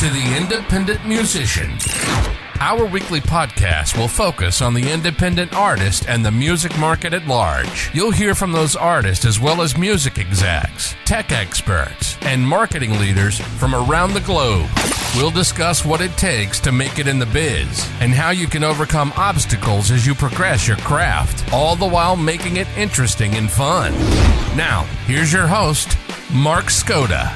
to the Independent Musician. Our weekly podcast will focus on the independent artist and the music market at large. You'll hear from those artists as well as music execs, tech experts, and marketing leaders from around the globe. We'll discuss what it takes to make it in the biz and how you can overcome obstacles as you progress your craft, all the while making it interesting and fun. Now, here's your host, Mark Skoda.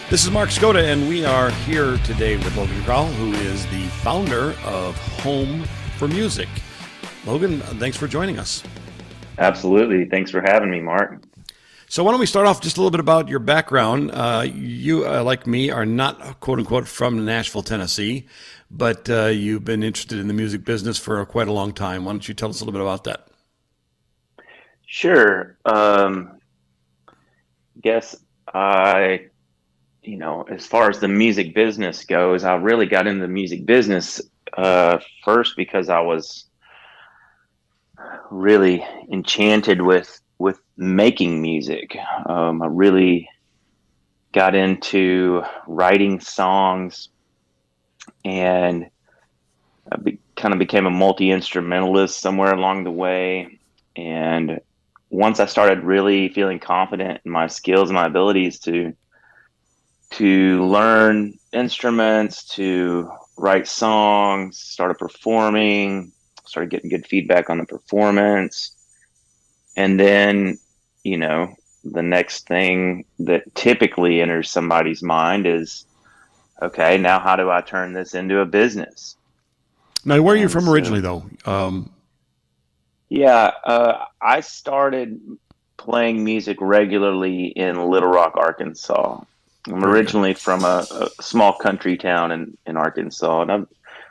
This is Mark Skoda, and we are here today with Logan Crowell, who is the founder of Home for Music. Logan, thanks for joining us. Absolutely. Thanks for having me, Mark. So why don't we start off just a little bit about your background. You, like me, are not, quote-unquote, from Nashville, Tennessee, but you've been interested in the music business for quite a long time. Why don't you tell us a little bit about that? Sure. Guess as far as the music business goes, I really got into the music business first because I was really enchanted with making music. I really got into writing songs, and I kind of became a multi-instrumentalist somewhere along the way. And once I started really feeling confident in my skills and my abilities to learn instruments, to write songs, started performing, started getting good feedback on the performance. And then, the next thing that typically enters somebody's mind is, okay, now how do I turn this into a business? Now, where are you from originally, though? I started playing music regularly in Little Rock, Arkansas. I'm originally from a small country town in Arkansas, and I've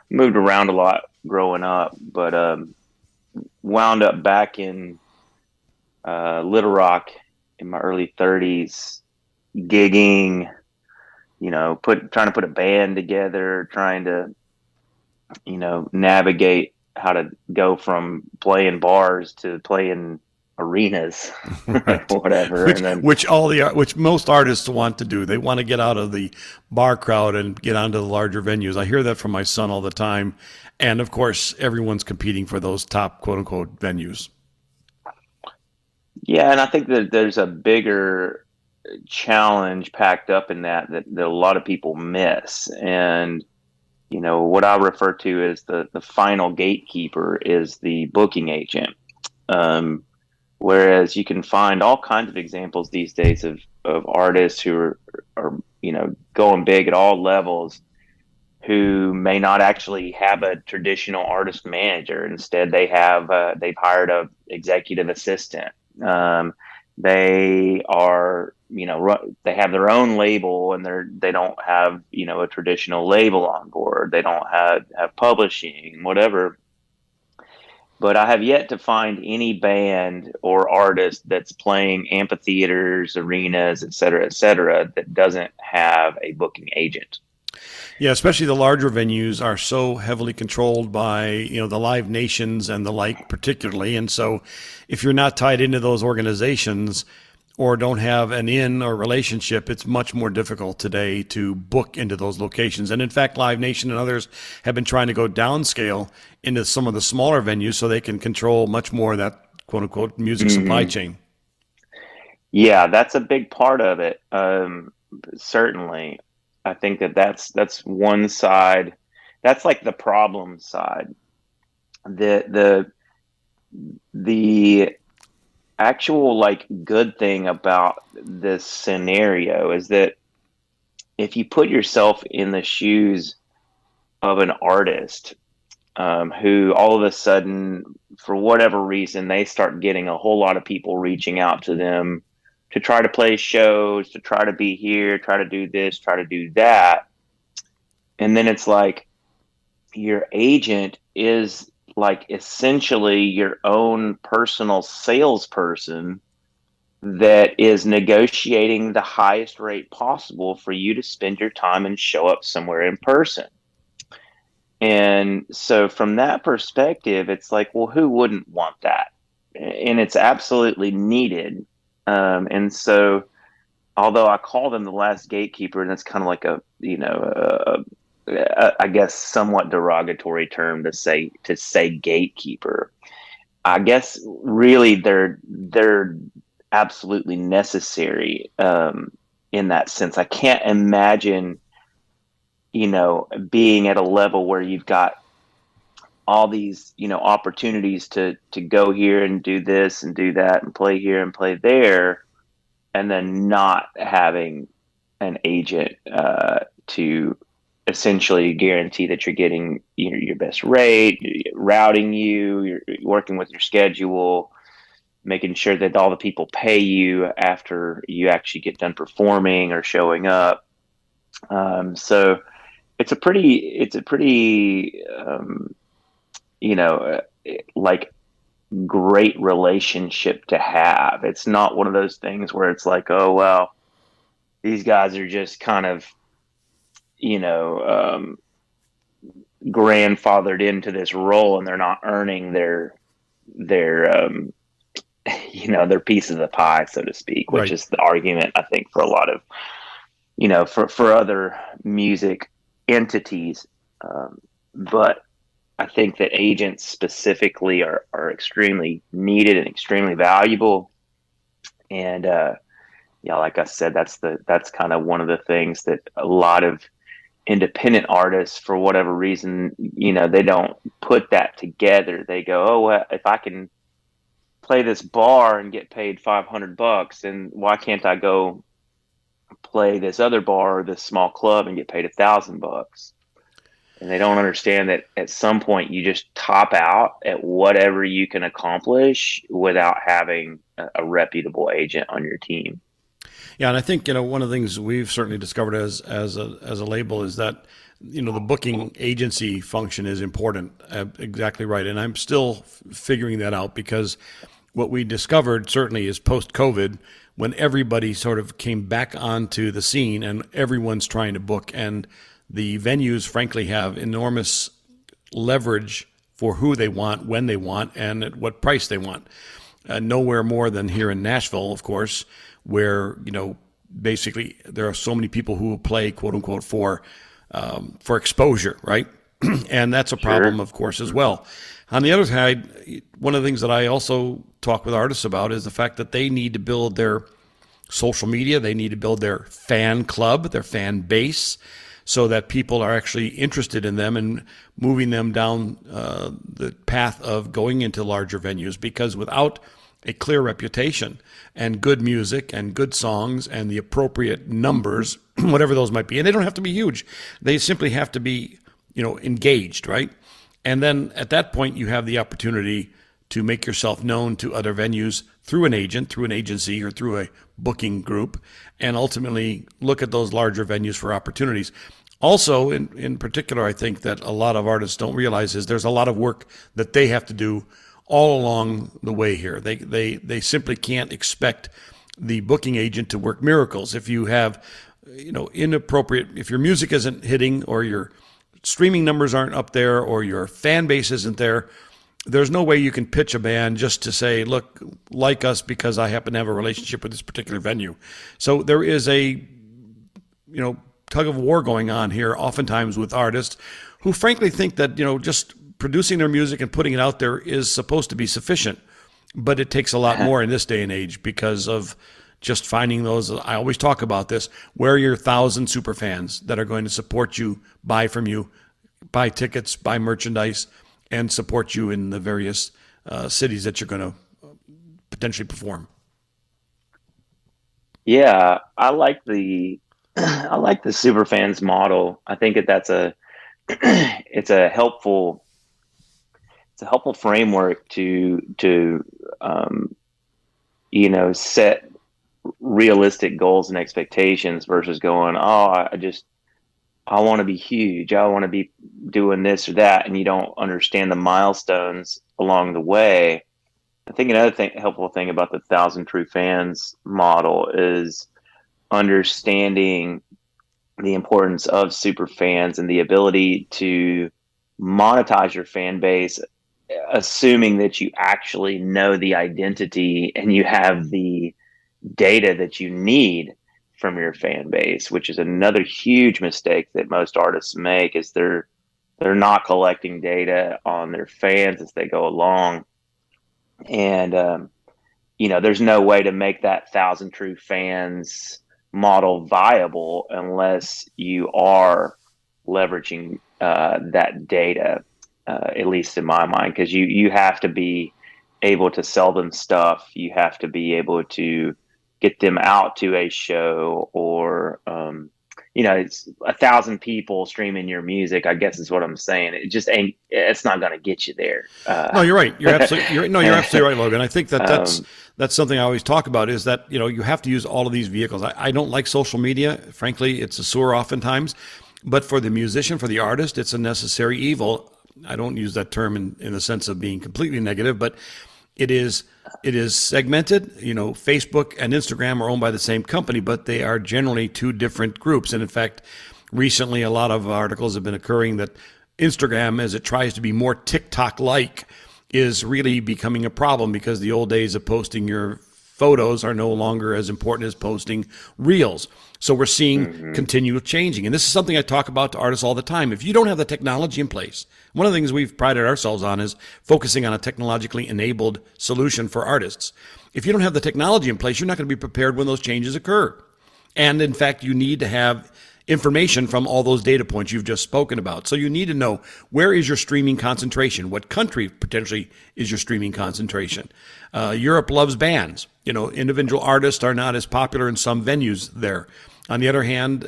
moved around a lot growing up, but wound up back in Little Rock in my early 30s, gigging, trying to put a band together, trying to, navigate how to go from playing bars to playing arenas, right. Whatever. Which most artists want to do. They want to get out of the bar crowd and get onto the larger venues. I hear that from my son all the time. And of course, everyone's competing for those top quote unquote venues. Yeah. And I think that there's a bigger challenge packed up in that a lot of people miss. And, what I refer to as the final gatekeeper is the booking agent. Whereas you can find all kinds of examples these days of artists who are going big at all levels, who may not actually have a traditional artist manager. Instead, they've hired a executive assistant. They are, they have their own label, and they don't have, a traditional label on board. They don't have publishing, whatever. But I have yet to find any band or artist that's playing amphitheaters, arenas, et cetera, that doesn't have a booking agent. Yeah, especially the larger venues are so heavily controlled by, the Live Nations and the like particularly. And so if you're not tied into those organizations or don't have an in or relationship, it's much more difficult today to book into those locations. And in fact, Live Nation and others have been trying to go downscale into some of the smaller venues so they can control much more of that quote unquote music supply chain. Yeah, that's a big part of it. Certainly. I think that's one side. That's like the problem side. The actual good thing about this scenario is that if you put yourself in the shoes of an artist who all of a sudden, for whatever reason, they start getting a whole lot of people reaching out to them to try to play shows, to try to be here, try to do this, try to do that. And then it's like your agent is essentially your own personal salesperson that is negotiating the highest rate possible for you to spend your time and show up somewhere in person. And so from that perspective, it's like, well, who wouldn't want that? And it's absolutely needed. And so, although I call them the last gatekeeper, and it's kind of like I guess somewhat derogatory term to say gatekeeper. I guess really they're absolutely necessary in that sense. I can't imagine, being at a level where you've got all these, opportunities to go here and do this and do that and play here and play there, and then not having an agent to essentially guarantee that you're getting your best rate, routing you're working with your schedule, making sure that all the people pay you after you actually get done performing or showing up. So it's a pretty like great relationship to have. It's not one of those things where it's like, oh well, these guys are just kind of you know grandfathered into this role and they're not earning their their piece of the pie, so to speak, which Right. is the argument I think for a lot of for other music entities. But I think that agents specifically are extremely needed and extremely valuable. And yeah, like I said, that's kind of one of the things that a lot of independent artists, for whatever reason, they don't put that together. They go, oh, well, if I can play this bar and get paid $500, and why can't I go play this other bar or this small club and get paid $1,000? And they don't understand that at some point you just top out at whatever you can accomplish without having a reputable agent on your team. Yeah, and I think one of the things we've certainly discovered as a label is that the booking agency function is important. Exactly right, and I'm still figuring that out because what we discovered certainly is post COVID when everybody sort of came back onto the scene and everyone's trying to book, and the venues frankly have enormous leverage for who they want, when they want, and at what price they want. Nowhere more than here in Nashville, of course, where basically there are so many people who play quote unquote for exposure, right? And that's a problem, Sure. of course, as well. On the other side, one of the things that I also talk with artists about is the fact that they need to build their social media, they need to build their fan club, their fan base, so that people are actually interested in them and moving them down the path of going into larger venues. Because without a clear reputation and good music and good songs and the appropriate numbers, whatever those might be, and they don't have to be huge, they simply have to be, engaged, right? And then at that point, you have the opportunity to make yourself known to other venues through an agent, through an agency, or through a booking group, and ultimately look at those larger venues for opportunities. Also, in particular, I think that a lot of artists don't realize is there's a lot of work that they have to do all along the way here. They simply can't expect the booking agent to work miracles. If you have, inappropriate, if your music isn't hitting or your streaming numbers aren't up there or your fan base isn't there, there's no way you can pitch a band just to say, look, like us because I happen to have a relationship with this particular venue. So there is a, tug of war going on here oftentimes with artists who frankly think that, just producing their music and putting it out there is supposed to be sufficient. But it takes a lot more in this day and age because of just finding those. I always talk about this. Where are your 1,000 super fans that are going to support you, buy from you, buy tickets, buy merchandise, and support you in the various cities that you're going to potentially perform? Yeah, I like the I like the super fans model. I think that's a it's a helpful framework to set realistic goals and expectations versus going, oh, I want to be huge. I want to be doing this or that, and you don't understand the milestones along the way. I think another helpful thing about the 1,000 true fans model is understanding the importance of super fans and the ability to monetize your fan base, assuming that you actually know the identity and you have data that you need from your fan base, which is another huge mistake that most artists make, is they're not collecting data on their fans as they go along. And there's no way to make that 1,000 true fans model viable unless you are leveraging that data, at least in my mind, because you have to be able to sell them stuff. You have to be able to get them out to a show, or it's 1,000 people streaming your music, I guess is what I'm saying. It just ain't. It's not going to get you there. No, you're right. You're absolutely right, Logan. I think that's something I always talk about, is that you have to use all of these vehicles. I don't like social media. Frankly, it's a sewer oftentimes. But for the musician, for the artist, it's a necessary evil. I don't use that term in the sense of being completely negative, but it is segmented. Facebook and Instagram are owned by the same company, but they are generally two different groups. And in fact, recently a lot of articles have been occurring that Instagram, as it tries to be more TikTok-like, is really becoming a problem, because the old days of posting your photos are no longer as important as posting reels. So we're seeing continual changing. And this is something I talk about to artists all the time. If you don't have the technology in place, one of the things we've prided ourselves on is focusing on a technologically enabled solution for artists. If you don't have the technology in place, you're not going to be prepared when those changes occur. And in fact, you need to have information from all those data points you've just spoken about. So you need to know, where is your streaming concentration? What country potentially is your streaming concentration? Europe loves bands. Individual artists are not as popular in some venues there. On the other hand,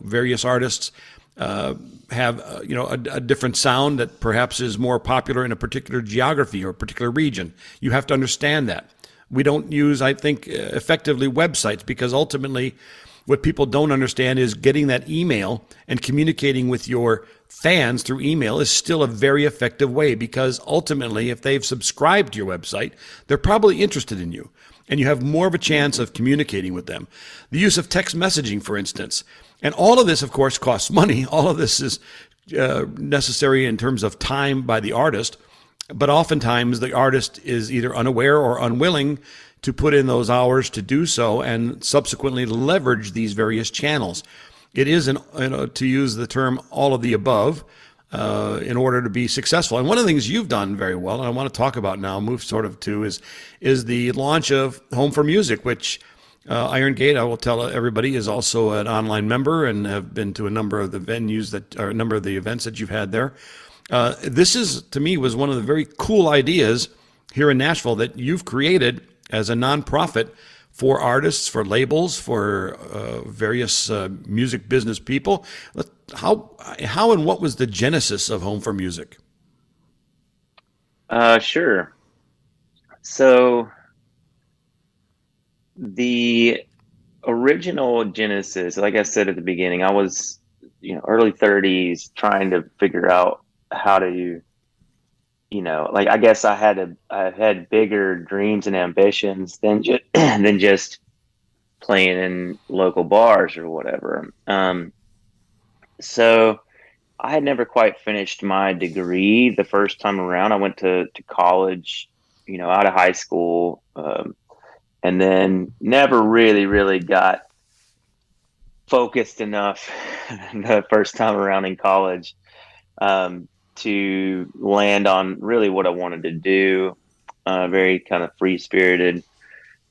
various artists have a different sound that perhaps is more popular in a particular geography or a particular region. You have to understand that. We don't use, I think, effectively websites, because ultimately what people don't understand is getting that email and communicating with your fans through email is still a very effective way, because ultimately, if they've subscribed to your website, they're probably interested in you, and you have more of a chance of communicating with them. The use of text messaging, for instance. And all of this, of course, costs money. All of this is necessary in terms of time by the artist. But oftentimes the artist is either unaware or unwilling to put in those hours to do so, and subsequently leverage these various channels. It is, to use the term, all of the above in order to be successful. And one of the things you've done very well, and I want to talk about now, move sort of to, is the launch of Home for Music, which Iron Gate, I will tell everybody, is also an online member and have been to a number of the venues a number of the events that you've had there. This is, to me, was one of the very cool ideas here in Nashville that you've created as a nonprofit for artists, for labels, for various music business people. How and what was the genesis of Home for Music? Sure. So the original genesis, like I said at the beginning, I was, early 30s trying to figure out how to, I guess I had bigger dreams and ambitions than just playing in local bars or whatever. So I had never quite finished my degree the first time around. I went to college, out of high school, and then never really got focused enough the first time around in college to land on really what I wanted to do. Very kind of free-spirited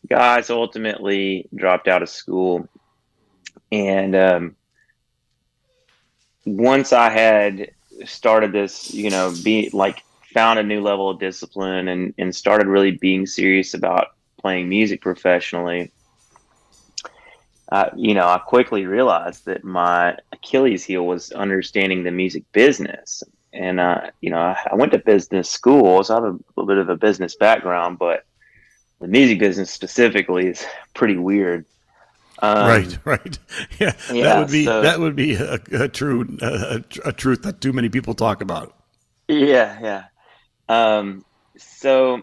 guy. So ultimately dropped out of school. And once I had started this, found a new level of discipline and started really being serious about playing music professionally, I quickly realized that my Achilles heel was understanding the music business. And, I went to business school, so I have a little bit of a business background, but the music business specifically is pretty weird. Right. Yeah, yeah, that would be a truth that too many people talk about. Yeah. So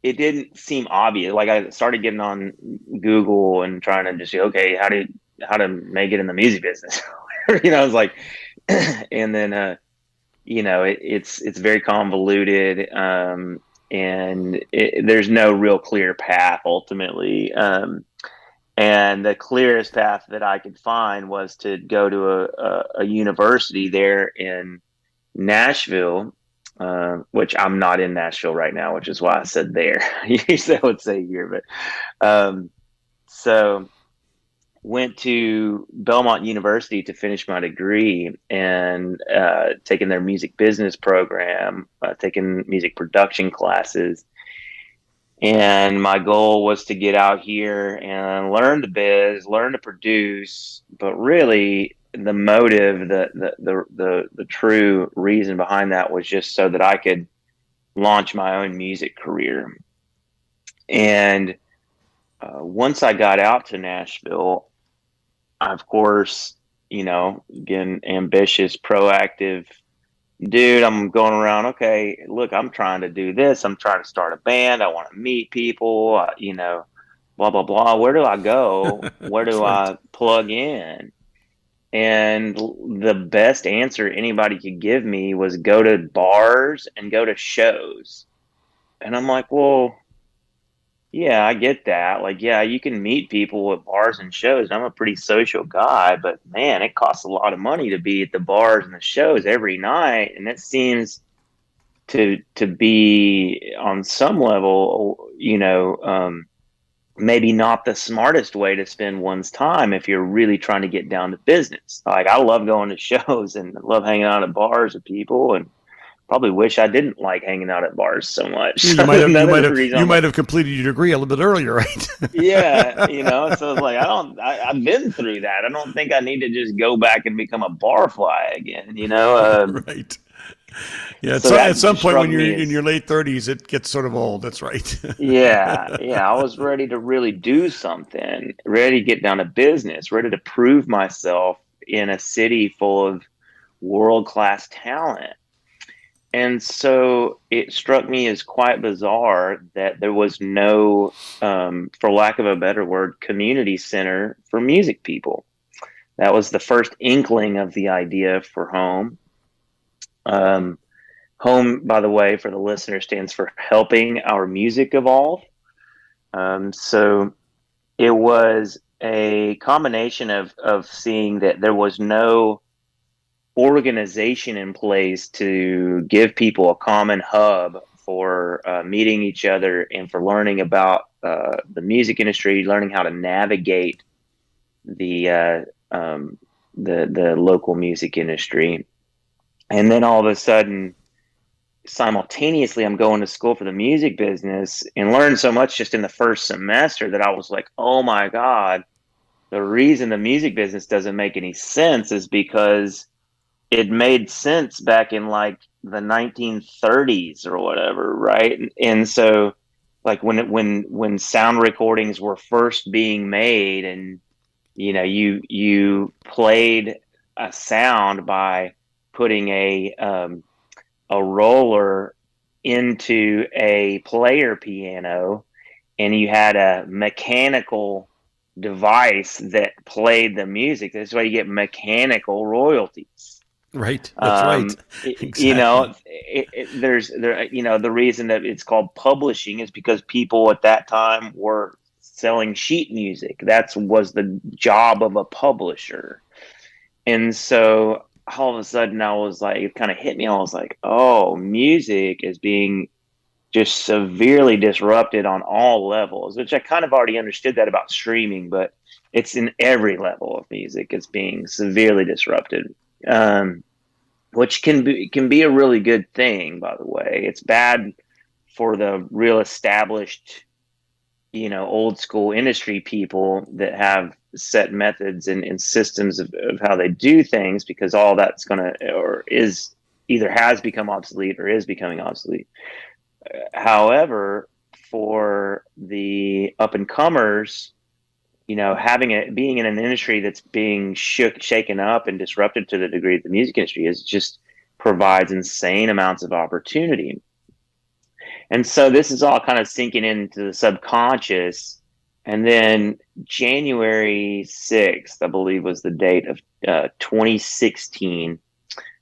it didn't seem obvious. Like, I started getting on Google and trying to just say, okay, how to make it in the music business. I was like, and then, it's very convoluted. And there's no real clear path ultimately. And the clearest path that I could find was to go to a university there in Nashville, which I'm not in Nashville right now, which is why I said there. Usually I would say here, but so went to Belmont University to finish my degree and taking their music business program, taking music production classes. And my goal was to get out here and learn the biz, learn to produce, but really the motive, the true reason behind that was just so that I could launch my own music career. And once I got out to Nashville, of course, again, ambitious, proactive dude, I'm going around, okay, look, I'm trying to do this. I'm trying to start a band. I want to meet people, blah, blah, blah. Where do I go? Where do right. I plug in? And the best answer anybody could give me was go to bars and go to shows. And I'm like, well, yeah, I get that. Like, yeah, you can meet people at bars and shows. I'm a pretty social guy, but man, it costs a lot of money to be at the bars and the shows every night. And it seems to be on some level, maybe not the smartest way to spend one's time if you're really trying to get down to business. Like, I love going to shows and love hanging out at bars with people, and probably wish I didn't like hanging out at bars so much. You So might have you another might have reason you I'm like, might have completed your degree a little bit earlier, right? yeah, so it's like, I've been through that. I don't think I need to just go back and become a barfly again. Right. Yeah, So at that some point struck when you're me in as, your late 30s, it gets sort of old. That's right. yeah, I was ready to really do something, ready to get down to business, ready to prove myself in a city full of world-class talent. And so it struck me as quite bizarre that there was no, for lack of a better word, community center for music people. That was the first inkling of the idea for Home. Um, Home, by the way, for the listener, stands for Helping Our Music Evolve. So it was a combination of seeing that there was no organization in place to give people a common hub for meeting each other and for learning about the music industry, learning how to navigate the the local music industry. And then all of a sudden, simultaneously, I'm going to school for the music business and learned so much just in the first semester that I was like, oh my God, the reason the music business doesn't make any sense is because it made sense back in like the 1930s or whatever, right? And so like when sound recordings were first being made, and you played a sound by putting a roller into a player piano, and you had a mechanical device that played the music. That's why you get mechanical royalties. Right. That's right. Exactly. The reason that it's called publishing is because people at that time were selling sheet music. That was the job of a publisher. And so all of a sudden I was like, it kind of hit me. I was like, oh, music is being just severely disrupted on all levels, which I kind of already understood that about streaming, but it's in every level of music. It's being severely disrupted. Which can be a really good thing, by the way. It's bad for the real established, old school industry people that have set methods and systems of how they do things, because all that's or is either has become obsolete or is becoming obsolete. However, for the up and comers, being in an industry that's being shaken up and disrupted to the degree that the music industry is, just provides insane amounts of opportunity. And so this is all kind of sinking into the subconscious. And then January 6th, I believe, was the date of 2016.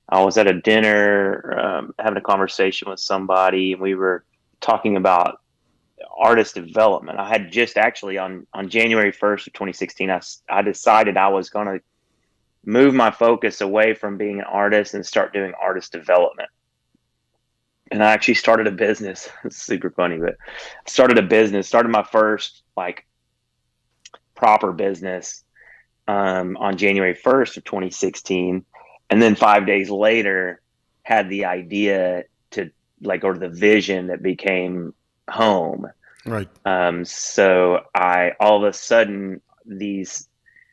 I was at a dinner, having a conversation with somebody, and we were talking about artist development. I had just actually on January 1st of 2016, I decided I was going to move my focus away from being an artist and start doing artist development. And I actually started a business. It's super funny, but I started my first like proper business on January 1st of 2016. And then 5 days later had the idea to like, or the vision that became home. Right. So all of a sudden, these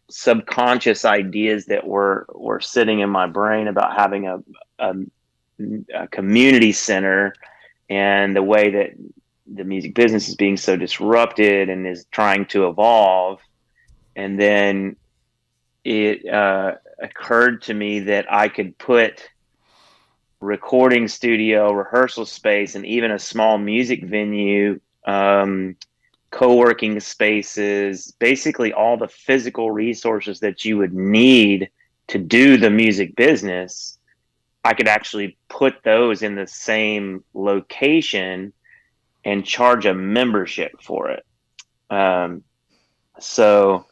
subconscious ideas that were sitting in my brain about having a community center, and the way that the music business is being so disrupted and is trying to evolve. And then it occurred to me that I could put recording studio, rehearsal space, and even a small music venue, co-working spaces, basically all the physical resources that you would need to do the music business. I could actually put those in the same location and charge a membership for it. So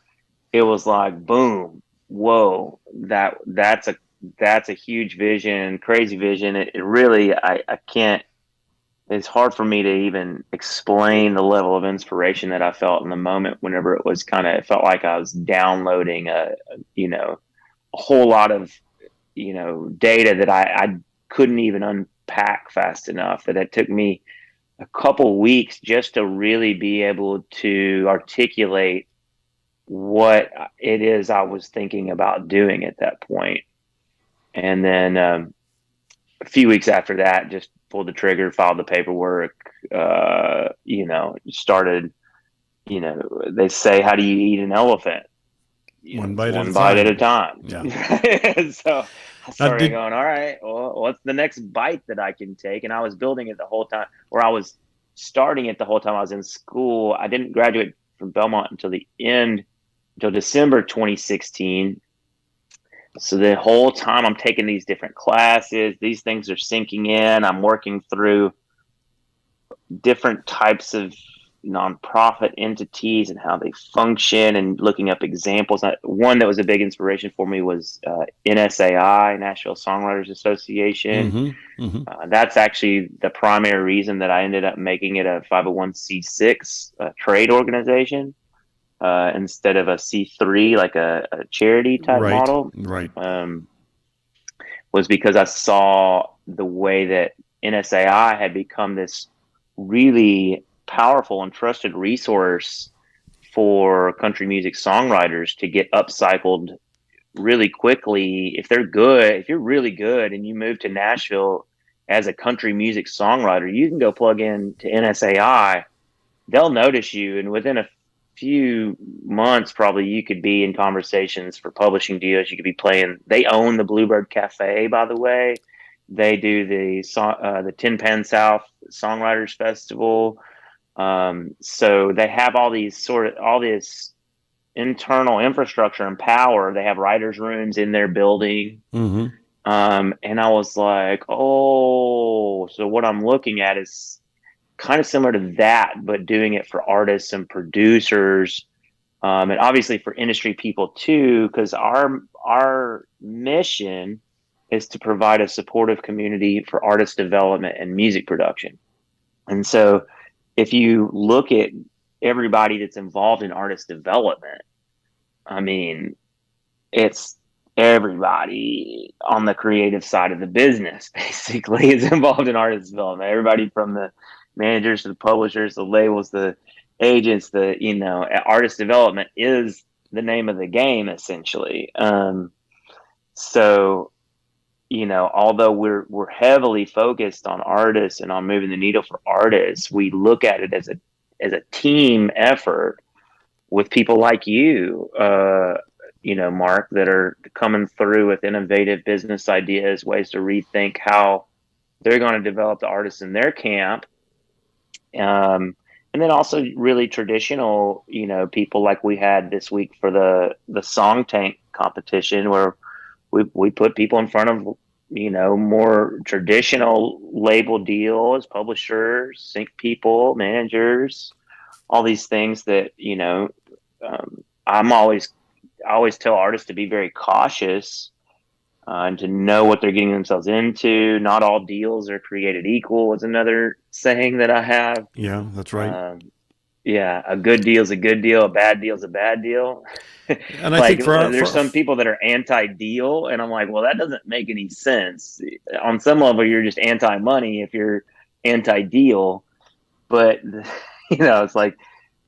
it was like, boom, whoa, that's a huge vision, crazy vision. It really, I can't, it's hard for me to even explain the level of inspiration that I felt in the moment whenever it felt like I was downloading a whole lot of, data that I couldn't even unpack fast enough, that it took me a couple weeks just to really be able to articulate what it is I was thinking about doing at that point. And then a few weeks after that, just pulled the trigger, filed the paperwork, started, they say, how do you eat an elephant? One bite at a time. Yeah. So I started going, all right, well, what's the next bite that I can take? And I was building it the whole time, or I was starting it the whole time I was in school. I didn't graduate from Belmont until December 2016. So the whole time I'm taking these different classes, these things are sinking in. I'm working through different types of nonprofit entities and how they function, and looking up examples. One that was a big inspiration for me was NSAI, Nashville Songwriters Association. That's actually the primary reason that I ended up making it a 501c6 trade organization instead of a C3, like a charity type model. Right. Was because I saw the way that NSAI had become this really powerful and trusted resource for country music songwriters to get upcycled really quickly. If you're really good and you move to Nashville as a country music songwriter, you can go plug in to NSAI. They'll notice you, and within a few months, probably you could be in conversations for publishing deals. You could be playing. They own the Bluebird Cafe, by the way. They do the Tin Pan South Songwriters Festival. So they have all this internal infrastructure and power. They have writers' rooms in their building. And I was like, oh, so what I'm looking at is kind of similar to that, but doing it for artists and producers, and obviously for industry people too, because our mission is to provide a supportive community for artist development and music production. And so if you look at everybody that's involved in artist development, I mean, it's everybody on the creative side of the business basically is involved in artist development. Everybody from the managers to the publishers, the labels, the agents, artist development is the name of the game essentially. So, although we're heavily focused on artists and on moving the needle for artists, we look at it as a team effort with people like you, Mark, that are coming through with innovative business ideas, ways to rethink how they're going to develop the artists in their camp. And then also really traditional, people like we had this week for the Song Tank competition, where we put people in front of, more traditional label deals, publishers, sync people, managers, all these things that, I always tell artists to be very cautious, and to know what they're getting themselves into. Not all deals are created equal is another saying that I have. Yeah, that's right. Yeah, a good deal is a good deal. A bad deal is a bad deal. And I Like, think there's some people that are anti-deal, and I'm like, well, that doesn't make any sense. On some level, you're just anti-money if you're anti-deal, but it's like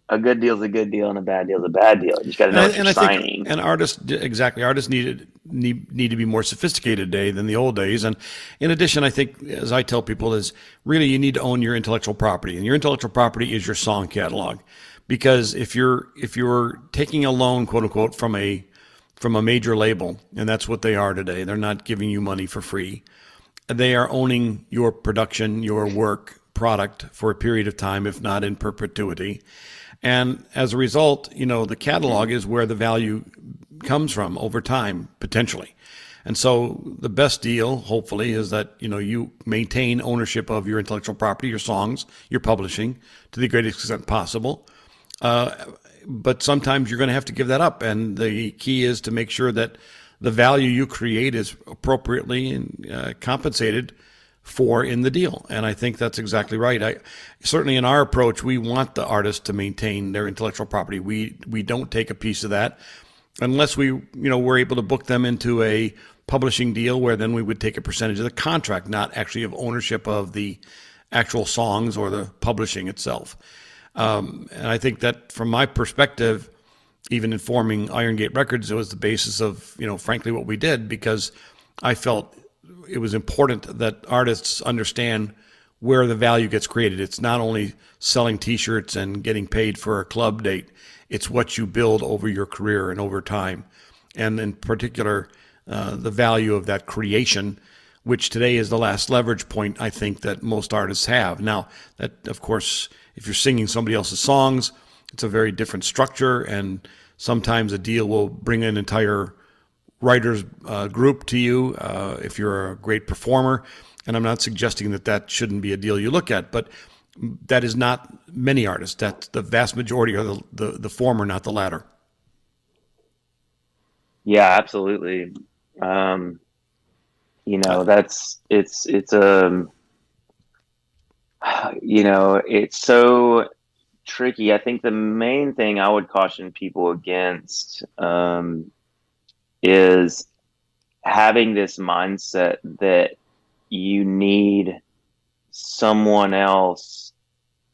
a good deal is a good deal and a bad deal is a bad deal. You just got to know what you're I think signing. and artists need to be more sophisticated today than the old days. And in addition, I think, as I tell people, is really you need to own your intellectual property, and your intellectual property is your song catalog. Because if you're taking a loan, quote unquote, from a major label, and that's what they are today, they're not giving you money for free. They are owning your production, your work product for a period of time, if not in perpetuity. And as a result, the catalog is where the value comes from over time, potentially. And so the best deal, hopefully, is that, you maintain ownership of your intellectual property, your songs, your publishing to the greatest extent possible. But sometimes you're going to have to give that up. And the key is to make sure that the value you create is appropriately and compensated for in the deal. And I think that's exactly right. Certainly in our approach, we want the artist to maintain their intellectual property. We don't take a piece of that unless we're able to book them into a publishing deal where then we would take a percentage of the contract, not actually of ownership of the actual songs or the publishing itself. And I think that from my perspective, even in forming Iron Gate Records, it was the basis of, frankly, what we did, because I felt it was important that artists understand where the value gets created. It's not only selling T-shirts and getting paid for a club date. It's what you build over your career and over time. And in particular, the value of that creation, which today is the last leverage point, I think, that most artists have. Now, that, of course, if you're singing somebody else's songs, it's a very different structure, and sometimes a deal will bring an entire writers group to you if you're a great performer. And I'm not suggesting that shouldn't be a deal you look at, but that is not many artists. That's the vast majority are the former, not the latter. Yeah, absolutely. It's so tricky. I think the main thing I would caution people against, is having this mindset that you need someone else.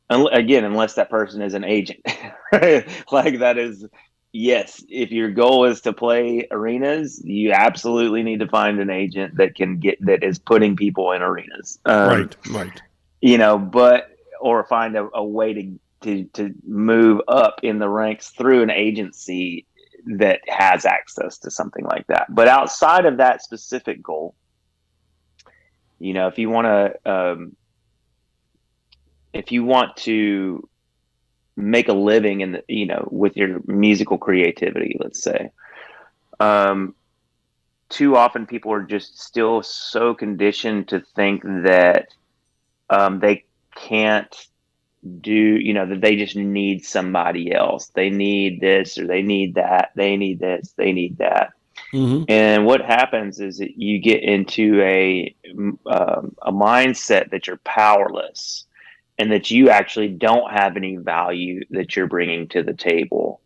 Again, unless that person is an agent, right? Like, that is, yes, if your goal is to play arenas, you absolutely need to find an agent that is putting people in arenas. Right. But, or find a way to move up in the ranks through an agency that has access to something like that. But outside of that specific goal, if you want to make a living with your musical creativity, let's say, too often people are just still so conditioned to think that they can't that they just need somebody else. They need this, or they need that. They need this, they need that. Mm-hmm. And what happens is that you get into a mindset that you're powerless, and that you actually don't have any value that you're bringing to the table.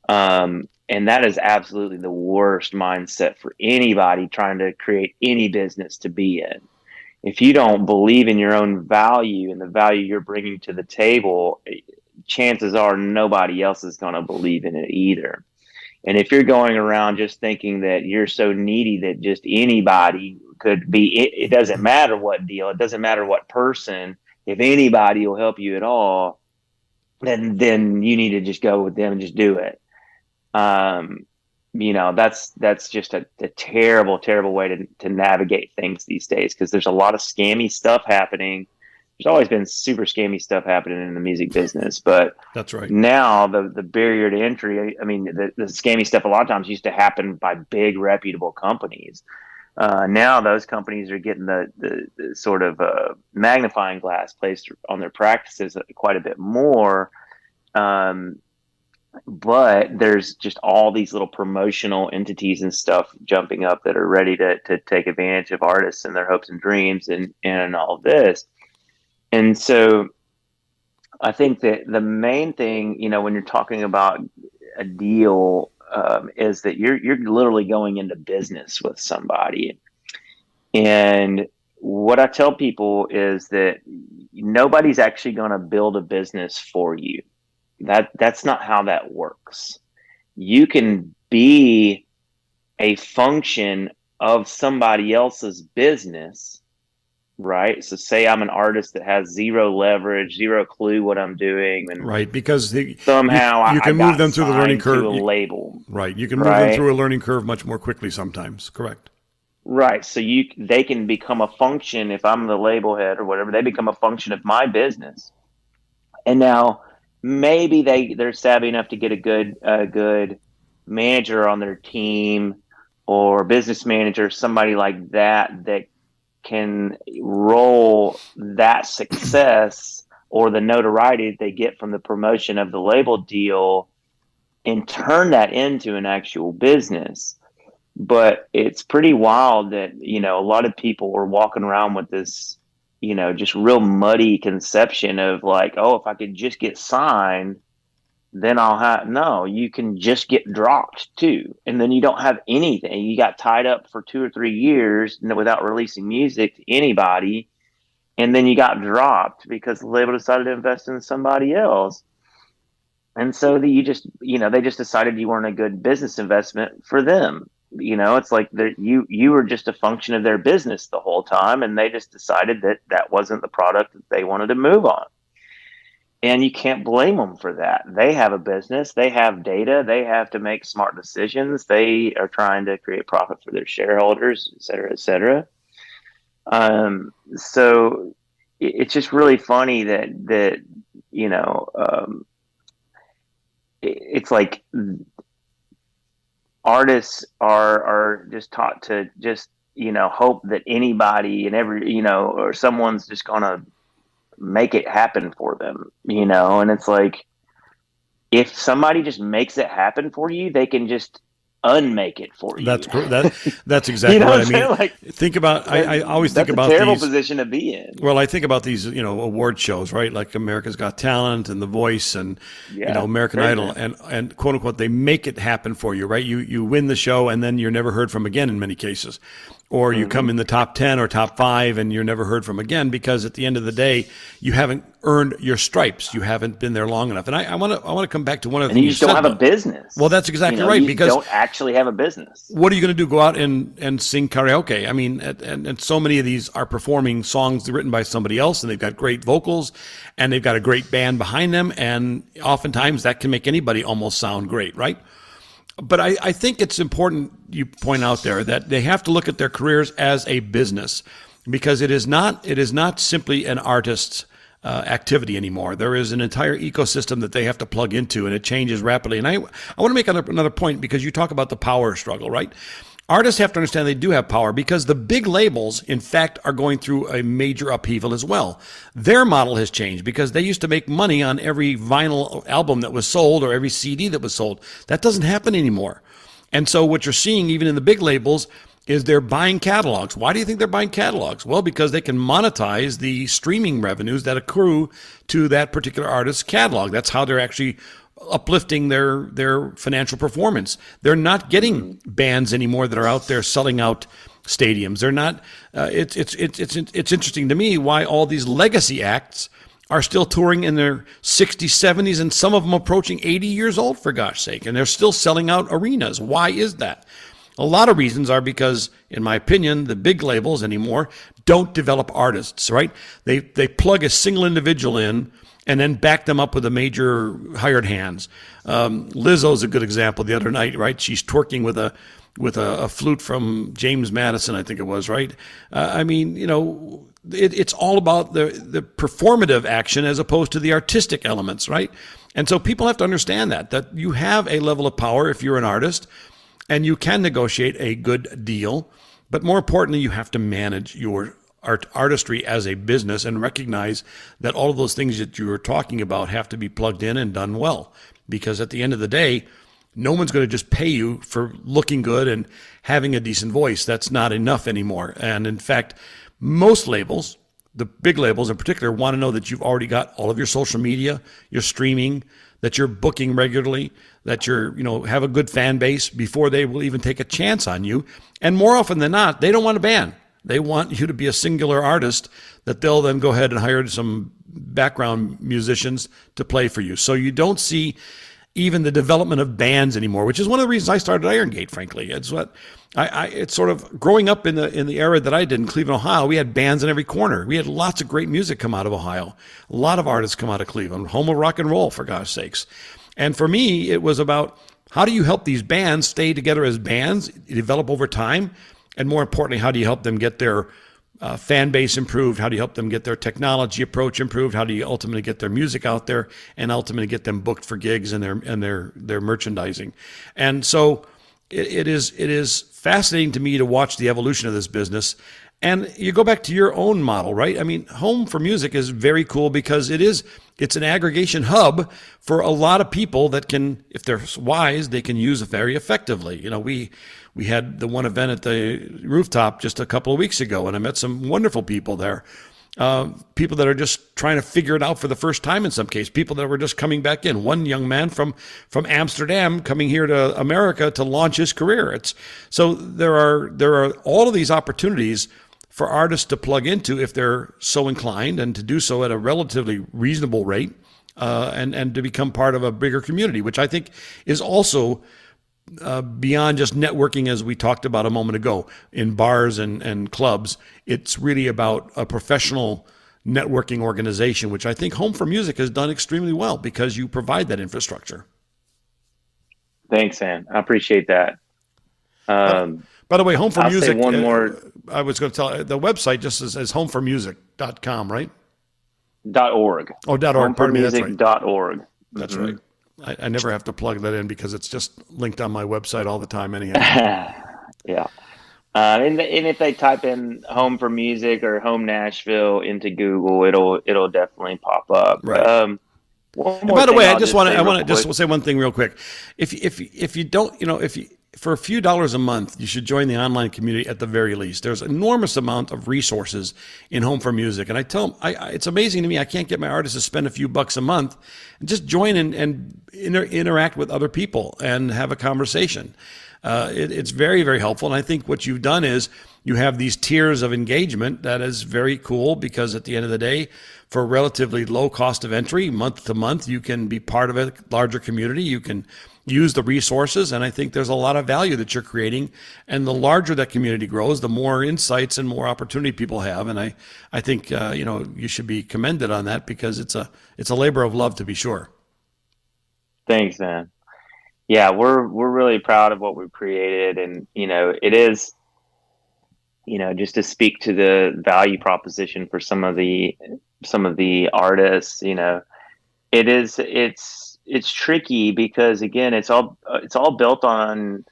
And that is absolutely the worst mindset for anybody trying to create any business to be in. If you don't believe in your own value and the value you're bringing to the table, chances are nobody else is going to believe in it either. And if you're going around just thinking that you're so needy that just anybody could be, it doesn't matter what deal, it doesn't matter what person, if anybody will help you at all, then you need to just go with them and just do it. That's just a terrible, terrible way to navigate things these days, because there's a lot of scammy stuff happening. There's always been super scammy stuff happening in the music business, but That's right. now the barrier to entry, I mean, the scammy stuff a lot of times used to happen by big reputable companies. Now those companies are getting the sort of magnifying glass placed on their practices quite a bit more. But there's just all these little promotional entities and stuff jumping up that are ready to take advantage of artists and their hopes and dreams and all of this. And so I think that the main thing, when you're talking about a deal, is that you're literally going into business with somebody. And what I tell people is that nobody's actually going to build a business for you. That's not how that works. You can be a function of somebody else's business, right? So say I'm an artist that has zero leverage, zero clue what I'm doing, and right, because somehow you can move them through the learning curve. To a label, right? You can move them through a learning curve much more quickly sometimes. Correct. Right. So they can become a function. If I'm the label head or whatever, they become a function of my business. And now maybe they're savvy enough to get a good manager on their team or business manager, somebody like that can roll that success or the notoriety that they get from the promotion of the label deal and turn that into an actual business. But it's pretty wild that, a lot of people are walking around with this, just real muddy conception of like, oh, if I could just get signed, then no, you can just get dropped too. And then you don't have anything. You got tied up for 2 or 3 years without releasing music to anybody. And then you got dropped because the label decided to invest in somebody else. And so they just decided you weren't a good business investment for them. It's like you were just a function of their business the whole time, and they just decided that wasn't the product that they wanted to move on. And you can't blame them for that. They have a business, they have data, they have to make smart decisions. They are trying to create profit for their shareholders, et cetera, et cetera. So it's just really funny that it's like artists are just taught to just hope that anybody and or someone's just gonna make it happen for them, and it's like if somebody just makes it happen for you, they can just unmake it for you. That's exactly what I mean. Like, think about I always think about that's a terrible these, position to be in. Well, I think about these award shows, right? Like America's Got Talent and The Voice and American Idol and quote unquote they make it happen for you, right? You win the show and then you're never heard from again in many cases. Or you come in the top 10 or top 5 and you're never heard from again because at the end of the day, you haven't earned your stripes. You haven't been there long enough. And I want to come back to one of the things you just don't have a business. Well, that's exactly right. You because don't actually have a business. What are you going to do? Go out and sing karaoke? I mean, and so many of these are performing songs written by somebody else and they've got great vocals and they've got a great band behind them. And oftentimes that can make anybody almost sound great, right? But I think it's important you point out there that they have to look at their careers as a business because it is not simply an artist's activity anymore. There is an entire ecosystem that they have to plug into, and it changes rapidly. And I want to make another point because you talk about the power struggle, right? Artists have to understand they do have power because the big labels, in fact, are going through a major upheaval as well. Their model has changed because they used to make money on every vinyl album that was sold or every CD that was sold. That doesn't happen anymore. And so what you're seeing even in the big labels is they're buying catalogs. Why do you think they're buying catalogs? Well, because they can monetize the streaming revenues that accrue to that particular artist's catalog. That's how they're actually uplifting their financial performance. They're not getting bands anymore that are out there selling out stadiums. They're not. It's interesting to me why all these legacy acts are still touring in their 60s, 70s, and some of them approaching 80 years old, for gosh sake, and they're still selling out arenas. Why is that? A lot of reasons are because, in my opinion, the big labels anymore don't develop artists, right? They plug a single individual in and then back them up with a major hired hands. Lizzo's a good example the other night, right? She's twerking with a flute from James Madison, I think it was, right? It's all about the performative action as opposed to the artistic elements, right? And so people have to understand that you have a level of power if you're an artist, and you can negotiate a good deal, but more importantly, you have to manage your artistry as a business and recognize that all of those things that you were talking about have to be plugged in and done well. Because at the end of the day, no one's going to just pay you for looking good and having a decent voice. That's not enough anymore. And in fact, most labels, the big labels in particular, want to know that you've already got all of your social media, your streaming, that you're booking regularly, that you're, have a good fan base before they will even take a chance on you. And more often than not, they don't want a band. They want you to be a singular artist that they'll then go ahead and hire some background musicians to play for you. So you don't see even the development of bands anymore, which is one of the reasons I started Iron Gate, frankly. It's what it's sort of growing up in the era that I did in Cleveland, Ohio. We had bands in every corner. We had lots of great music come out of Ohio. A lot of artists come out of Cleveland, home of rock and roll, for gosh sakes. And for me, it was about how do you help these bands stay together as bands, develop over time, and more importantly, how do you help them get their fan base improved? How do you help them get their technology approach improved? How do you ultimately get their music out there and ultimately get them booked for gigs and their merchandising? And so it is fascinating to me to watch the evolution of this business. And you go back to your own model, right? I mean, Home for Music is very cool because it's an aggregation hub for a lot of people that can, if they're wise, they can use it very effectively. We had the one event at the rooftop just a couple of weeks ago, and I met some wonderful people there. People that are just trying to figure it out for the first time in some case, people that were just coming back in. One young man from Amsterdam coming here to America to launch his career. So there are all of these opportunities for artists to plug into if they're so inclined, and to do so at a relatively reasonable rate, and to become part of a bigger community, which I think is also beyond just networking, as we talked about a moment ago, in bars and clubs. It's really about a professional networking organization, which I think Home for Music has done extremely well because you provide that infrastructure. Thanks, Ann. I appreciate that. By the way, Home for I'll Music, say one more. I was going to tell the website just says homeformusic.com, right? .org. Oh, .org. Pardon me. That's right. .org. That's right. I never have to plug that in because it's just linked on my website all the time anyhow. Yeah. And if they type in Home for Music or Home Nashville into Google, it'll definitely pop up. Right. By the way, I want to just say one thing real quick. If you don't, for a few dollars a month, you should join the online community at the very least. There's an enormous amount of resources in Home for Music. And I tell them, it's amazing to me. I can't get my artists to spend a few bucks a month and just join and interact with other people and have a conversation. It's very, very helpful. And I think what you've done is you have these tiers of engagement that is very cool, because at the end of the day, for a relatively low cost of entry, month to month, you can be part of a larger community. You can use the resources, and I think there's a lot of value that you're creating. And the larger that community grows, the more insights and more opportunity people have. And I think you should be commended on that, because it's a labor of love, to be sure. Thanks, man. Yeah, we're really proud of what we've created, and it is, just to speak to the value proposition for some of the artists. It's tricky because, again, it's all built on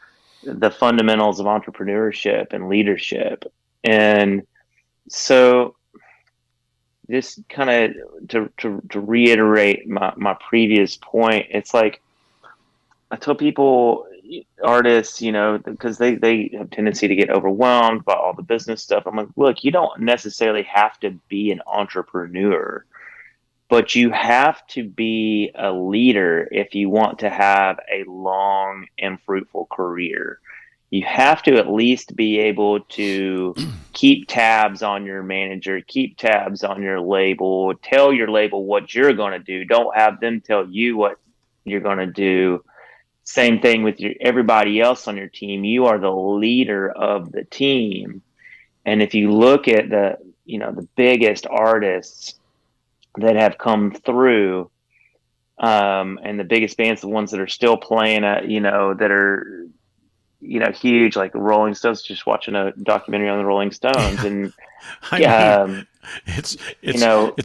the fundamentals of entrepreneurship and leadership. And so, just kind of to reiterate my previous point, it's like I tell people, artists, because they have a tendency to get overwhelmed by all the business stuff. I'm like, look, you don't necessarily have to be an entrepreneur, but you have to be a leader if you want to have a long and fruitful career. You have to at least be able to keep tabs on your manager, keep tabs on your label, tell your label what you're going to do. Don't have them tell you what you're going to do. Same thing with everybody else on your team. You are the leader of the team. And if you look at the biggest artists that have come through, and the biggest bands, the ones that are still playing that are, huge, like the Rolling Stones. Just watching a documentary on the Rolling Stones, and it's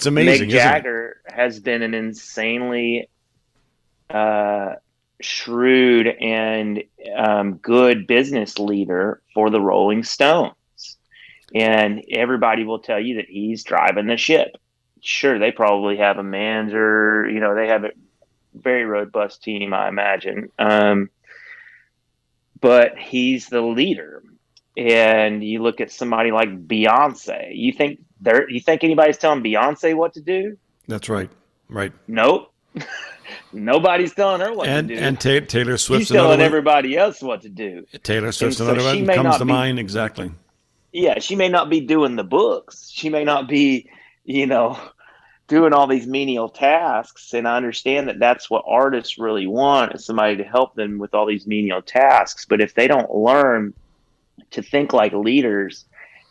amazing. Mick Jagger has been an insanely shrewd and good business leader for the Rolling Stones. And everybody will tell you that he's driving the ship. Sure, they probably have a manager, they have a very robust team, I imagine. But he's the leader. And you look at somebody like Beyonce. You think anybody's telling Beyonce what to do? That's right. Right. Nope. Nobody's telling her what to do. And Taylor Swift's She's telling another one. everybody else what to do. Taylor Swift's And so another she one may comes not to be- mind. Exactly. Yeah, she may not be doing the books. She may not be, doing all these menial tasks. And I understand that that's what artists really want, is somebody to help them with all these menial tasks. But if they don't learn to think like leaders,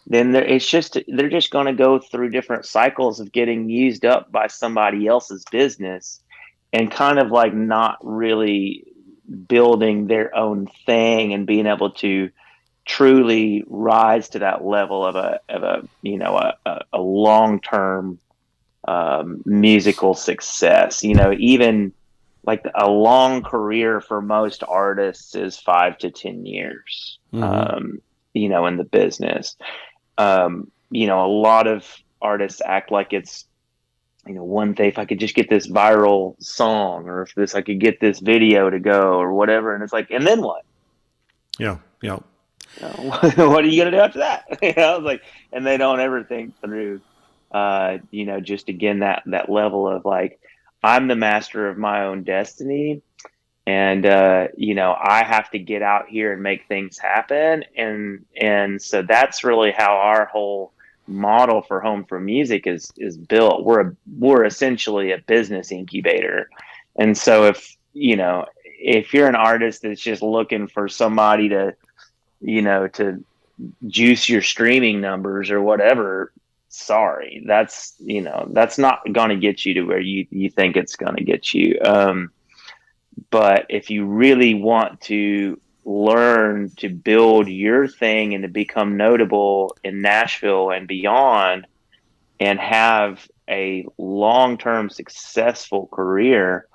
then they're just going to go through different cycles of getting used up by somebody else's business and kind of like not really building their own thing and being able to truly rise to that level of a long-term musical success. Even like a long career for most artists is 5 to 10 years, in the business. A lot of artists act like it's, one thing, if I could just get this viral song, or if I could get this video to go or whatever. And it's like, and then what? Yeah. Yeah. What are you going to do after that? It's like, and they don't ever think through, just again, that level of like, I'm the master of my own destiny. And, I have to get out here and make things happen. And so that's really how our whole model for Home for Music is built. We're essentially a business incubator. And so if you're an artist that's just looking for somebody to juice your streaming numbers or whatever, sorry, that's not going to get you to where you think it's going to get you. But if you really want to learn to build your thing and to become notable in Nashville and beyond, and have a long-term successful career,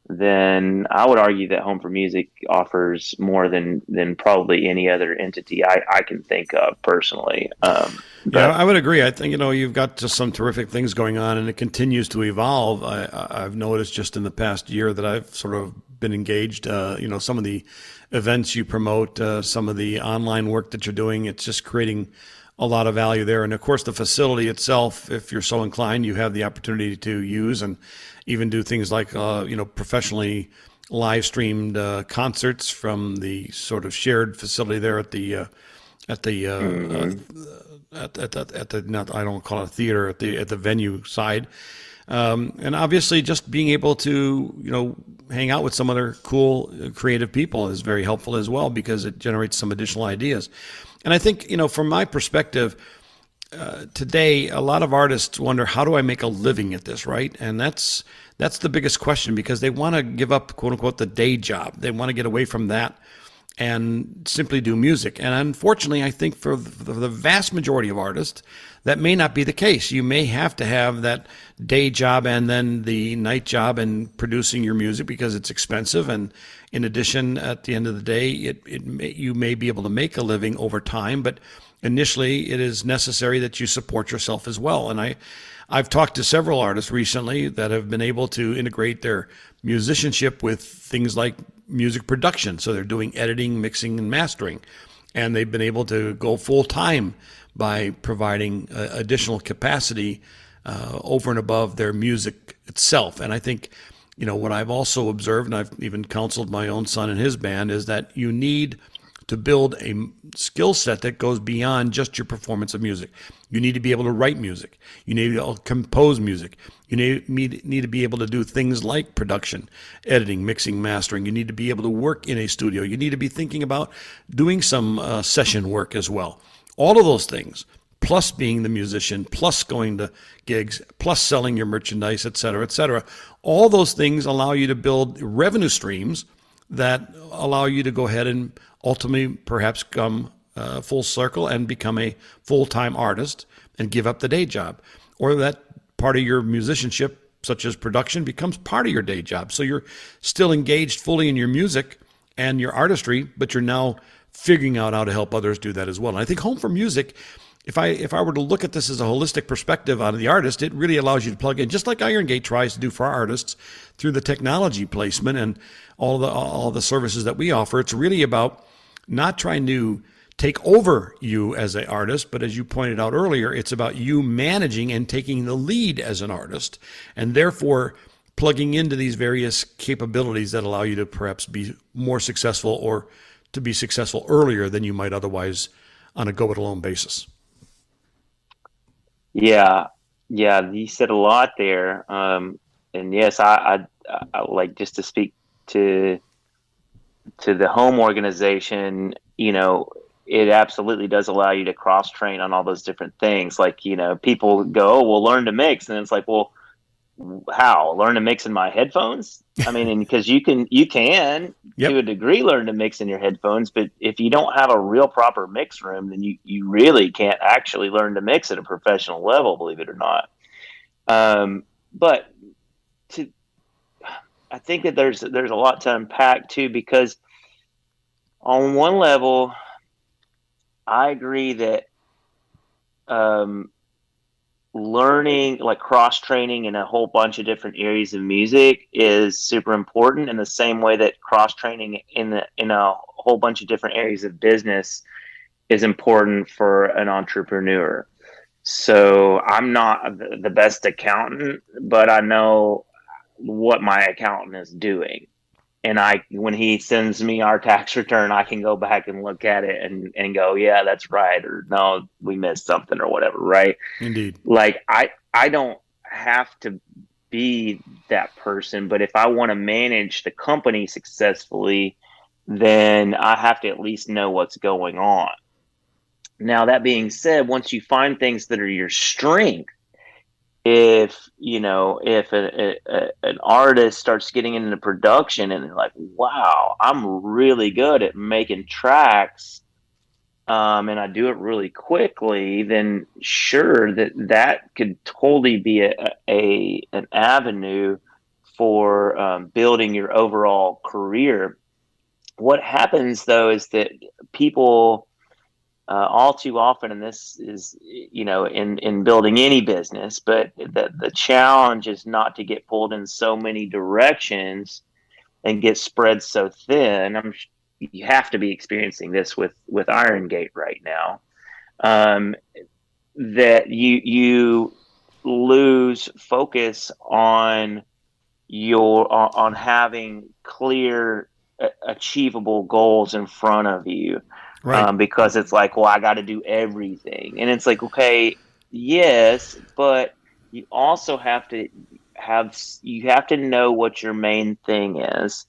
then I would argue that Home for Music offers more than probably any other entity I can think of personally. Yeah, I would agree. I think, you've got just some terrific things going on, and it continues to evolve. I've noticed just in the past year that I've sort of been engaged, some of the events you promote, some of the online work that you're doing, it's just creating a lot of value there. And of course, the facility itself, if you're so inclined, you have the opportunity to use and even do things like, professionally live streamed concerts from the sort of shared facility there at the not, I don't call it a theater, at the venue side. And obviously just being able to, hang out with some other cool, creative people is very helpful as well, because it generates some additional ideas. And I think, from my perspective, today, a lot of artists wonder, how do I make a living at this, right? And that's the biggest question, because they want to give up, quote unquote, the day job. They want to get away from that and simply do music. And unfortunately, I think for the vast majority of artists, that may not be the case. You may have to have that day job and then the night job and producing your music, because it's expensive. And in addition, at the end of the day, you may be able to make a living over time, but initially it is necessary that you support yourself as well. And I've talked to several artists recently that have been able to integrate their musicianship with things like music production. So they're doing editing, mixing, and mastering. And they've been able to go full time by providing additional capacity over and above their music itself. And I think, what I've also observed, and I've even counseled my own son and his band, is that you need to build a skill set that goes beyond just your performance of music. You need to be able to write music. You need to compose music. You need to be able to do things like production, editing, mixing, mastering. You need to be able to work in a studio. You need to be thinking about doing some session work as well. All of those things, plus being the musician, plus going to gigs, plus selling your merchandise, et cetera, all those things allow you to build revenue streams that allow you to go ahead and ultimately perhaps come full circle and become a full-time artist and give up the day job. Or that part of your musicianship, such as production, becomes part of your day job. So you're still engaged fully in your music and your artistry, but you're now figuring out how to help others do that as well. And I think Home for Music if I were to look at this as a holistic perspective on the artist, it really allows you to plug in, just like Iron Gate tries to do for our artists through the technology placement and all the services that we offer. It's really about not trying to take over you as an artist, but as you pointed out earlier, it's about you managing and taking the lead as an artist, and therefore plugging into these various capabilities that allow you to perhaps be more successful or to be successful earlier than you might otherwise on a go-it-alone basis. Yeah, yeah, you said a lot there. And yes, I like, just to speak to the home organization, it absolutely does allow you to cross train on all those different things. Like, people go, oh, we'll learn to mix. And it's like, well, how? Learn to mix in my headphones? I mean, because you can Yep. to a degree learn to mix in your headphones, but if you don't have a real proper mix room, then you really can't actually learn to mix at a professional level, believe it or not. But to I think that there's a lot to unpack too, because on one level, I agree that learning, like cross training in a whole bunch of different areas of music, is super important, in the same way that cross training in a whole bunch of different areas of business is important for an entrepreneur. So I'm not the best accountant, but I know what my accountant is doing. And when he sends me our tax return, I can go back and look at it and go, yeah, that's right. Or no, we missed something or whatever. Right. Indeed. Like I don't have to be that person, but if I want to manage the company successfully, then I have to at least know what's going on. Now, that being said, once you find things that are your strength, if an artist starts getting into production and they're like, wow, I'm really good at making tracks, and I do it really quickly, then sure, that could totally be an avenue for building your overall career. What happens though is that people, all too often, and this is, in building any business, but the challenge is not to get pulled in so many directions and get spread so thin. You have to be experiencing this with Iron Gate right now, that you lose focus on on having clear, achievable goals in front of you. Right. Because it's like, well, I got to do everything. And it's like, okay, yes, but you also have to know what your main thing is.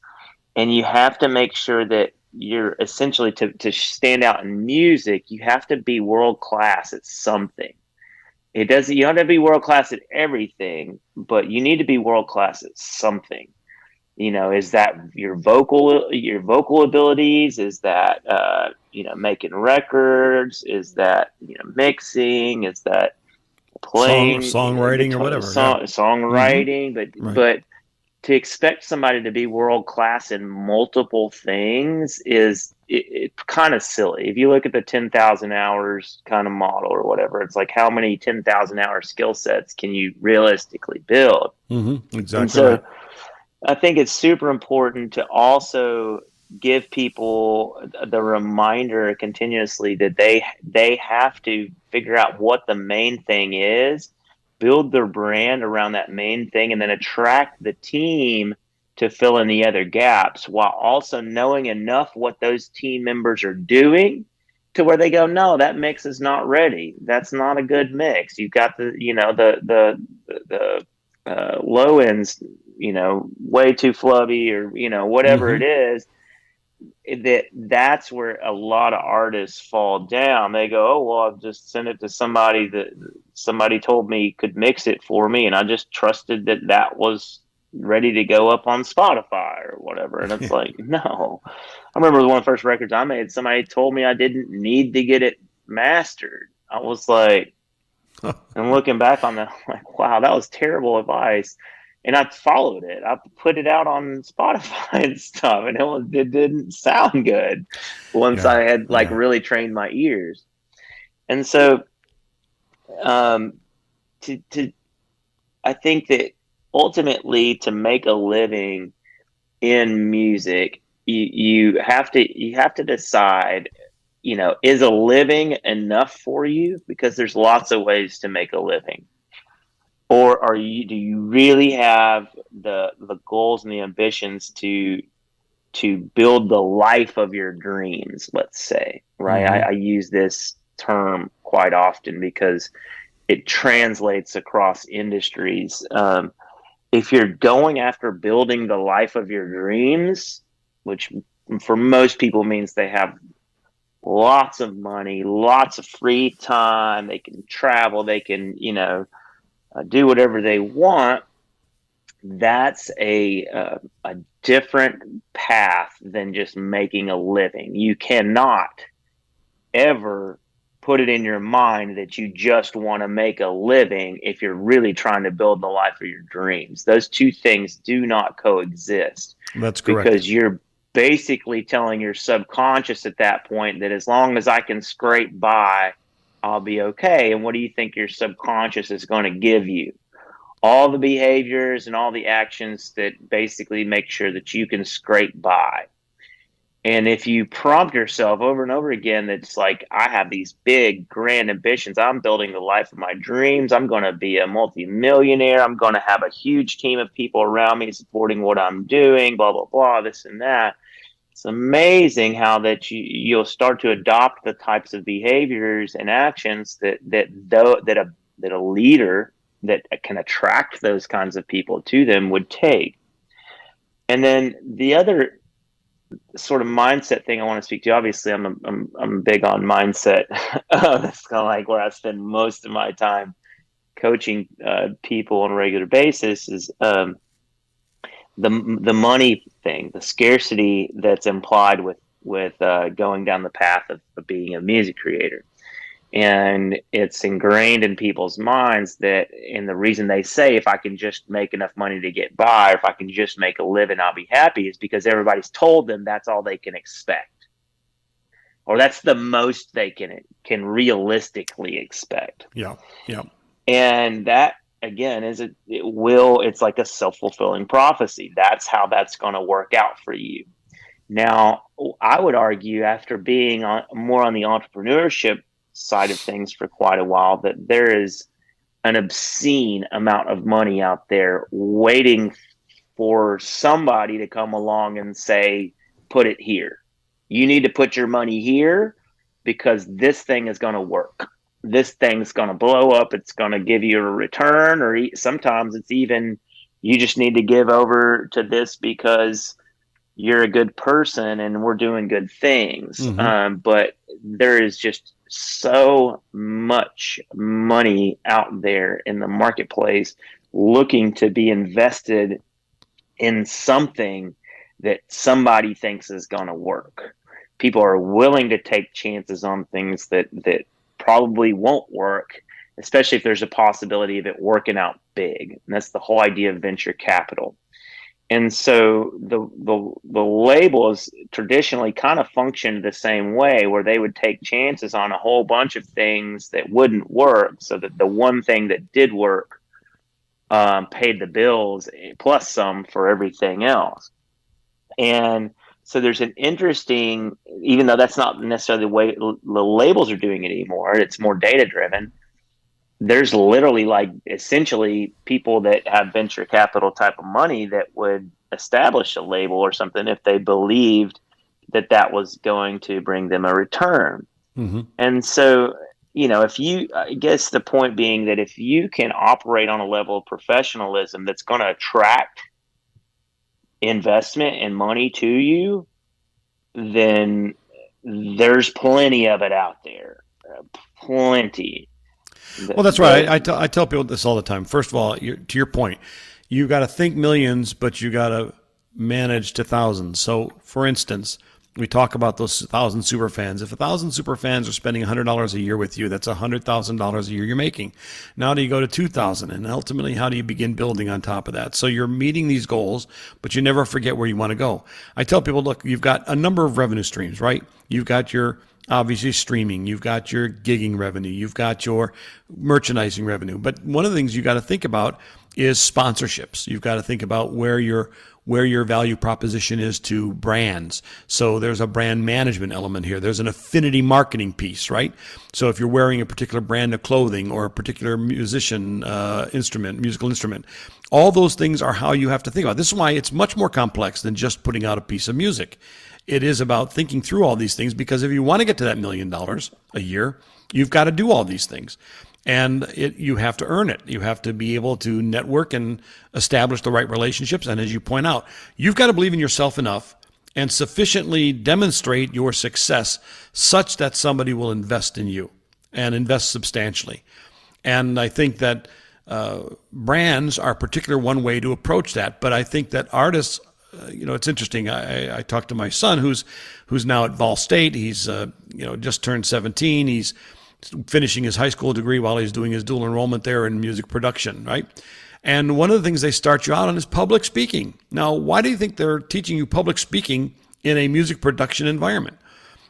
And you have to make sure that you're essentially, to stand out in music, you have to be world class at something. You don't have to be world class at everything, but you need to be world class at something. Is that your vocal abilities? Is that, making records? Is that, mixing? Is that playing songwriting guitar, or whatever? songwriting? Right. But to expect somebody to be world class in multiple things is kind of silly. If you look at the 10,000 hours kind of model or whatever, it's like, how many 10,000 hour skill sets can you realistically build? Exactly. And so, right. I think it's super important to also give people the reminder continuously that they have to figure out what the main thing is, build their brand around that main thing, and then attract the team to fill in the other gaps, while also knowing enough what those team members are doing to where they go, no, that mix is not ready. That's not a good mix. You've got the low ends, way too flubby, or whatever it is. That's where a lot of artists fall down. They go, oh, well, I'll just send it to somebody that somebody told me could mix it for me, and I just trusted that was ready to go up on Spotify or whatever. And it's like, no. I remember one of the first records I made, somebody told me I didn't need to get it mastered. I was like, and looking back on that, I'm like, wow, that was terrible advice. And I followed it. I put it out on Spotify and stuff, and it didn't sound good once I had really trained my ears. And so um, to I think that ultimately to make a living in music, you have to decide, is a living enough for you? Because there's lots of ways to make a living. Or do you really have the goals and the ambitions to build the life of your dreams, let's say, right? I use this term quite often because it translates across industries. If you're going after building the life of your dreams, which for most people means they have lots of money, lots of free time, they can travel, they can, do whatever they want. That's a different path than just making a living. You cannot ever put it in your mind that you just want to make a living if you're really trying to build the life of your dreams. Those two things do not coexist. That's correct. Because you're basically telling your subconscious at that point that as long as I can scrape by, I'll be okay. And what do you think your subconscious is going to give you? All the behaviors and all the actions that basically make sure that you can scrape by. And if you prompt yourself over and over again, that's like, I have these big, grand ambitions. I'm building the life of my dreams. I'm going to be a multimillionaire. I'm going to have a huge team of people around me supporting what I'm doing, blah, blah, blah, this and that. It's amazing how that you'll start to adopt the types of behaviors and actions that a leader that can attract those kinds of people to them would take. And then the other sort of mindset thing I want to speak to. Obviously, I'm big on mindset. That's kind of like where I spend most of my time coaching people on a regular basis. Is the money thing, the scarcity that's implied with going down the path of being a music creator. And it's ingrained in people's minds that, and the reason they say, if I can just make enough money to get by, or if I can just make a living, I'll be happy, is because everybody's told them that's all they can expect. Or that's the most they can realistically expect. Yeah. Yeah. And that, again, it's like a self-fulfilling prophecy. That's how that's going to work out for you. Now, I would argue, after being more on the entrepreneurship side of things for quite a while, that there is an obscene amount of money out there waiting for somebody to come along and say, put it here. You need to put your money here because this thing is going to work. This thing's going to blow up. It's going to give you a return, or sometimes it's even, you just need to give over to this because you're a good person and we're doing good things. But there is just so much money out there in the marketplace looking to be invested in something that somebody thinks is going to work. People are willing to take chances on things that probably won't work, especially if there's a possibility of it working out big. And that's the whole idea of venture capital. And so the labels traditionally kind of functioned the same way, where they would take chances on a whole bunch of things that wouldn't work, so that the one thing that did work paid the bills plus some for everything else. And so there's an interesting, even though that's not necessarily the way the labels are doing it anymore, it's more data driven. There's literally, like, essentially people that have venture capital type of money that would establish a label or something if they believed that was going to bring them a return. And so, I guess the point being that if you can operate on a level of professionalism that's going to attract investment and money to you, then there's plenty of it out there. Plenty. Well, that's right. I tell people this all the time. First of all, to your point, you got to think millions, but you got to manage to thousands. So, for instance, we talk about those 1,000 super fans. If 1,000 super fans are spending $100 a year with you, that's $100,000 a year you're making. Now do you go to 2,000, and ultimately, how do you begin building on top of that? So you're meeting these goals, but you never forget where you want to go. I tell people, look, you've got a number of revenue streams, right? You've got your obviously streaming, you've got your gigging revenue, you've got your merchandising revenue. But one of the things you got to think about is sponsorships. You've got to think about where your value proposition is to brands. So there's a brand management element here. There's an affinity marketing piece, right? So if you're wearing a particular brand of clothing or a particular musical instrument, all those things are how you have to think about it. This is why it's much more complex than just putting out a piece of music. It is about thinking through all these things, because if you want to get to that $1 million a year, you've got to do all these things. And you have to earn it. You have to be able to network and establish the right relationships. And as you point out, you've got to believe in yourself enough and sufficiently demonstrate your success such that somebody will invest in you and invest substantially. And I think that brands are particular one way to approach that. But I think that artists, it's interesting. I talked to my son who's now at Vol State. He's just turned 17. He's finishing his high school degree while he's doing his dual enrollment there in music production, right? And one of the things they start you out on is public speaking. Now, why do you think they're teaching you public speaking in a music production environment?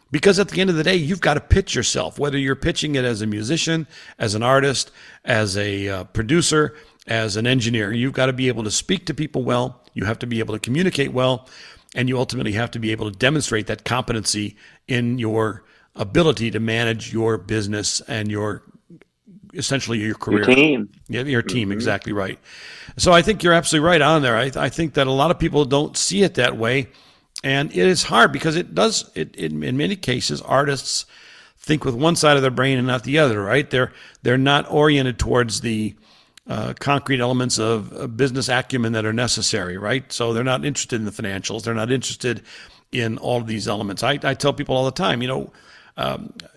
Because at the end of the day, you've got to pitch yourself, whether you're pitching it as a musician, as an artist, as a producer, as an engineer. You've got to be able to speak to people well. You have to be able to communicate well, and you ultimately have to be able to demonstrate that competency in your ability to manage your business and essentially your career. Your team. Yeah, your team, exactly right. So I think you're absolutely right on there. I think that a lot of people don't see it that way, and it is hard because in many cases, artists think with one side of their brain and not the other, right? They're not oriented towards the concrete elements of business acumen that are necessary, right? So they're not interested in the financials. They're not interested in all of these elements. I tell people all the time,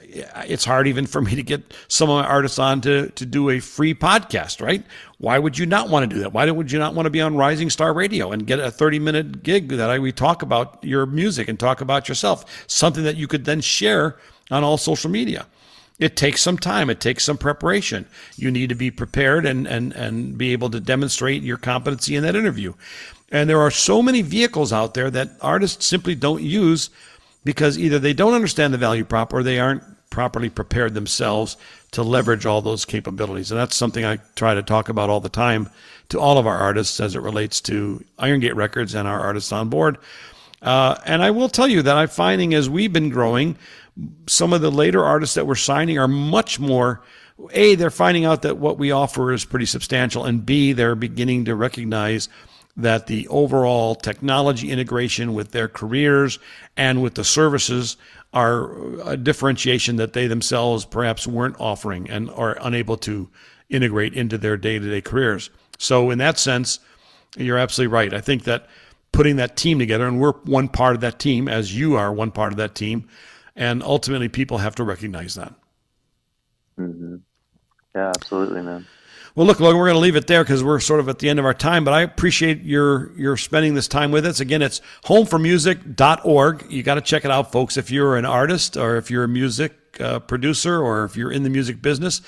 it's hard even for me to get some of my artists on to do a free podcast, right? Why would you not want to do that? Why would you not want to be on Rising Star Radio and get a 30-minute gig that we talk about your music and talk about yourself, something that you could then share on all social media? It takes some time. It takes some preparation. You need to be prepared and be able to demonstrate your competency in that interview. And there are so many vehicles out there that artists simply don't use because either they don't understand the value prop or they aren't properly prepared themselves to leverage all those capabilities. And that's something I try to talk about all the time to all of our artists as it relates to Iron Gate Records and our artists on board. And I will tell you that I'm finding as we've been growing, some of the later artists that we're signing are much more, A, they're finding out that what we offer is pretty substantial, and B, they're beginning to recognize that the overall technology integration with their careers and with the services are a differentiation that they themselves perhaps weren't offering and are unable to integrate into their day-to-day careers. So in that sense, you're absolutely right. I think that putting that team together, and we're one part of that team, as you are one part of that team, and ultimately people have to recognize that. Mm-hmm. Yeah, absolutely, man. Well, look, Logan, we're going to leave it there because we're sort of at the end of our time, but I appreciate your spending this time with us. Again, it's homeformusic.org. You got to check it out, folks. If you're an artist or if you're a music producer or if you're in the music business,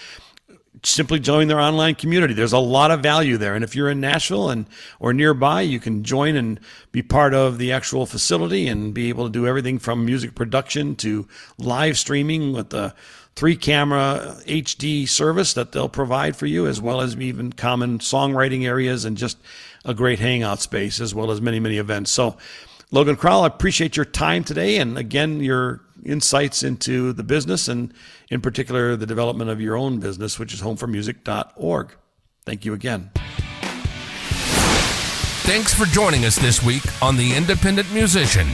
simply join their online community. There's a lot of value there. And if you're in Nashville or nearby, you can join and be part of the actual facility and be able to do everything from music production to live streaming with the 3-camera HD service that they'll provide for you, as well as even common songwriting areas and just a great hangout space, as well as many, many events. So, Logan Crowell, I appreciate your time today, and again, your insights into the business and in particular the development of your own business, which is homeformusic.org. Thank you again. Thanks for joining us this week on The Independent Musician.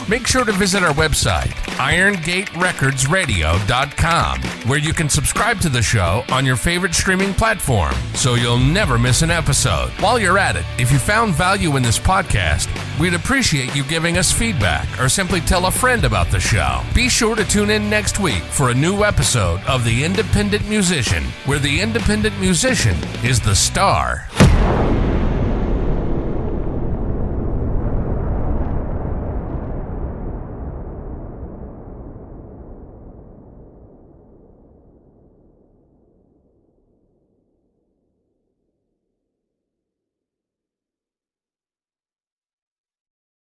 Make sure to visit our website, IronGateRecordsRadio.com, where you can subscribe to the show on your favorite streaming platform so you'll never miss an episode. While you're at it, if you found value in this podcast, we'd appreciate you giving us feedback or simply tell a friend about the show. Be sure to tune in next week for a new episode of The Independent Musician, where the independent musician is the star.